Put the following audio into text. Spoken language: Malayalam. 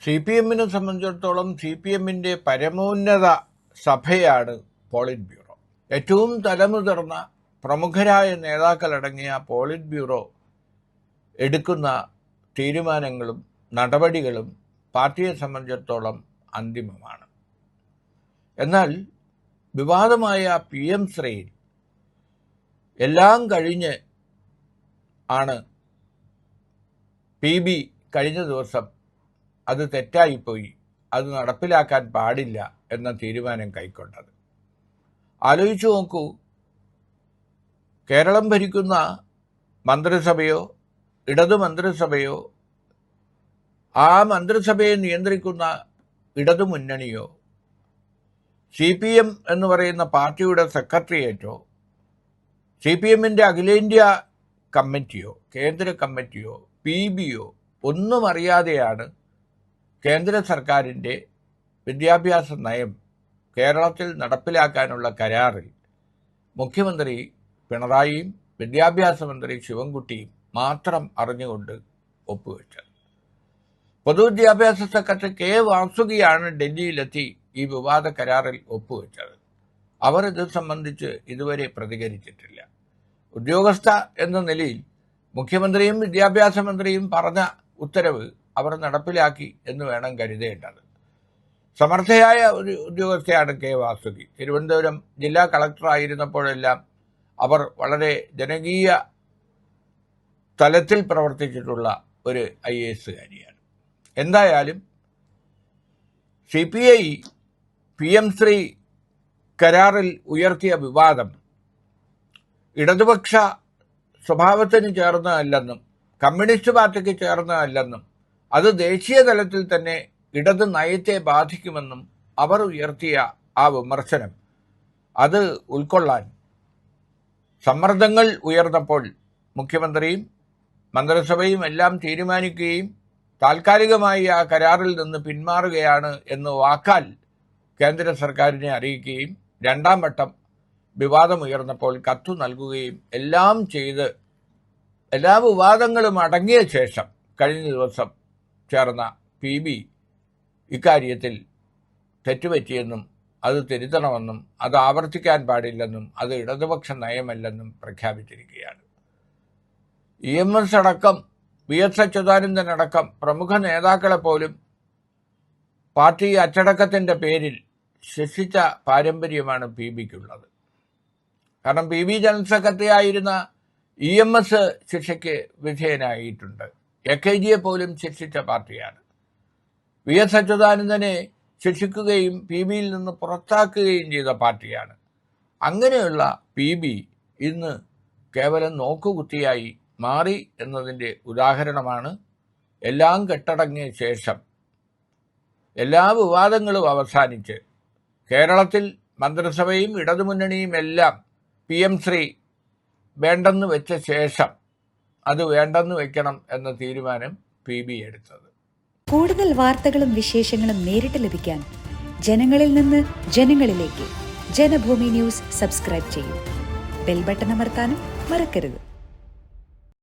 CPM-നെ സംബന്ധിച്ചിടത്തോളം CPM-ന്റെ പരമോന്നത സഭയാണ് പോളിറ്റ് ബ്യൂറോ. ഏറ്റവും തലമുതിർന്ന പ്രമുഖരായ നേതാക്കളടങ്ങിയ പോളിറ്റ് ബ്യൂറോ എടുക്കുന്ന തീരുമാനങ്ങളും നടപടികളും പാർട്ടിയെ സംബന്ധിച്ചിടത്തോളം അന്തിമമാണ്. എന്നാൽ വിവാദമായ PM ശ്രീയിൽ എല്ലാം കഴിഞ്ഞ് ആണ് PB കഴിഞ്ഞ ദിവസം അത് തെറ്റായിപ്പോയി, അത് നടപ്പിലാക്കാൻ പാടില്ല എന്ന തീരുമാനം കൈക്കൊണ്ടത്. ആലോചിച്ചു നോക്കൂ, കേരളം ഭരിക്കുന്ന മന്ത്രിസഭയോ ഇടതു മന്ത്രിസഭയോ ആ മന്ത്രിസഭയെ നിയന്ത്രിക്കുന്ന ഇടതു മുന്നണിയോ CPM എന്ന് പറയുന്ന പാർട്ടിയുടെ സെക്രട്ടേറിയറ്റോ CPM-ന്റെ അഖിലേന്ത്യാ കമ്മിറ്റിയോ കേന്ദ്ര കമ്മിറ്റിയോ PBയോ ഒന്നും അറിയാതെയാണ് കേന്ദ്ര സർക്കാരിൻ്റെ വിദ്യാഭ്യാസ നയം കേരളത്തിൽ നടപ്പിലാക്കാനുള്ള കരാറിൽ മുഖ്യമന്ത്രി പിണറായിയും വിദ്യാഭ്യാസ മന്ത്രി ശിവൻകുട്ടിയും മാത്രം അറിഞ്ഞുകൊണ്ട് ഒപ്പുവെച്ചത്. പൊതുവിദ്യാഭ്യാസ സെക്രട്ടറി K. വാസുകിയാണ് ഡൽഹിയിലെത്തി ഈ വിവാദ കരാറിൽ ഒപ്പുവെച്ചത്. അവർ ഇത് സംബന്ധിച്ച് ഇതുവരെ പ്രതികരിച്ചിട്ടില്ല. ഉദ്യോഗസ്ഥ എന്ന നിലയിൽ മുഖ്യമന്ത്രിയും വിദ്യാഭ്യാസ മന്ത്രിയും പറഞ്ഞ ഉത്തരവ് അവർ നടപ്പിലാക്കി എന്ന് വേണം കരുതേണ്ടത്. സമർത്ഥയായ ഒരു ഉദ്യോഗസ്ഥയാണ് K. വാസുകി. തിരുവനന്തപുരം ജില്ലാ കളക്ടറായിരുന്നപ്പോഴെല്ലാം അവർ വളരെ ജനകീയ തലത്തിൽ പ്രവർത്തിച്ചിട്ടുള്ള ഒരു IAS കാരിയാണ്. എന്തായാലും CPI PM ശ്രീ കരാറിൽ ഉയർത്തിയ വിവാദം ഇടതുപക്ഷ സ്വഭാവത്തിന് ചേർന്നതല്ലെന്നും കമ്മ്യൂണിസ്റ്റ് പാർട്ടിക്ക് ചേർന്നതല്ലെന്നും അത് ദേശീയ തലത്തിൽ തന്നെ ഇടത് നയത്തെ ബാധിക്കുമെന്നും അവർ ഉയർത്തിയ ആ വിമർശനം അത് ഉൾക്കൊള്ളാൻ സമ്മർദ്ദങ്ങൾ ഉയർന്നപ്പോൾ മുഖ്യമന്ത്രിയും മന്ത്രിസഭയും എല്ലാം തീരുമാനിക്കുകയും താൽക്കാലികമായി ആ കരാറിൽ നിന്ന് പിന്മാറുകയാണ് എന്ന് വാക്കാൽ കേന്ദ്ര സർക്കാരിനെ അറിയിക്കുകയും രണ്ടാം വട്ടം വിവാദമുയർന്നപ്പോൾ കത്തു നൽകുകയും എല്ലാം ചെയ്ത് എല്ലാ വിവാദങ്ങളും അടങ്ങിയ ശേഷം കഴിഞ്ഞ ദിവസം ചേർന്ന PB ഇക്കാര്യത്തിൽ തെറ്റുപറ്റിയെന്നും അത് തിരുത്തണമെന്നും അത് ആവർത്തിക്കാൻ പാടില്ലെന്നും അത് ഇടതുപക്ഷ നയമല്ലെന്നും പ്രഖ്യാപിച്ചിരിക്കുകയാണ്. EMS അടക്കം VS അച്യുതാനന്ദൻ അടക്കം പ്രമുഖ നേതാക്കളെ പോലും പാർട്ടി അച്ചടക്കത്തിൻ്റെ പേരിൽ ശിക്ഷിച്ച പാരമ്പര്യമാണ് PBക്കുള്ളത്. കാരണം PB ജനറൽ സെക്രട്ടറി ആയിരുന്ന EMS ശിക്ഷയ്ക്ക് വിധേയനായിട്ടുണ്ട്. AKGയെ പോലും ശിക്ഷിച്ച പാർട്ടിയാണ്. VS അച്യുതാനന്ദനെ ശിക്ഷിക്കുകയും PBയിൽ നിന്ന് പുറത്താക്കുകയും ചെയ്ത പാർട്ടിയാണ്. അങ്ങനെയുള്ള PB ഇന്ന് കേവലം നോക്കുകുത്തിയായി മാറി എന്നതിൻ്റെ ഉദാഹരണമാണ്. എല്ലാം കെട്ടടങ്ങിയ ശേഷം എല്ലാ വിവാദങ്ങളും അവസാനിച്ച് കേരളത്തിൽ മന്ത്രിസഭയും ഇടതുമുന്നണിയും എല്ലാം PM ശ്രീ വേണ്ടെന്ന് വെച്ച ശേഷം അത് വേണ്ടെന്ന് വെക്കണം എന്ന തീരുമാനം PB എടുത്തത്. കൂടുതൽ വാർത്തകളും വിശേഷങ്ങളും നേരിട്ട് ലഭിക്കാൻ ജനങ്ങളിൽ നിന്ന് ജനങ്ങളിലേക്ക് ജനഭൂമി ന്യൂസ് സബ്സ്ക്രൈബ് ചെയ്യൂ. ബെൽ ബട്ടൺ അമർത്താനും മറക്കരുത്.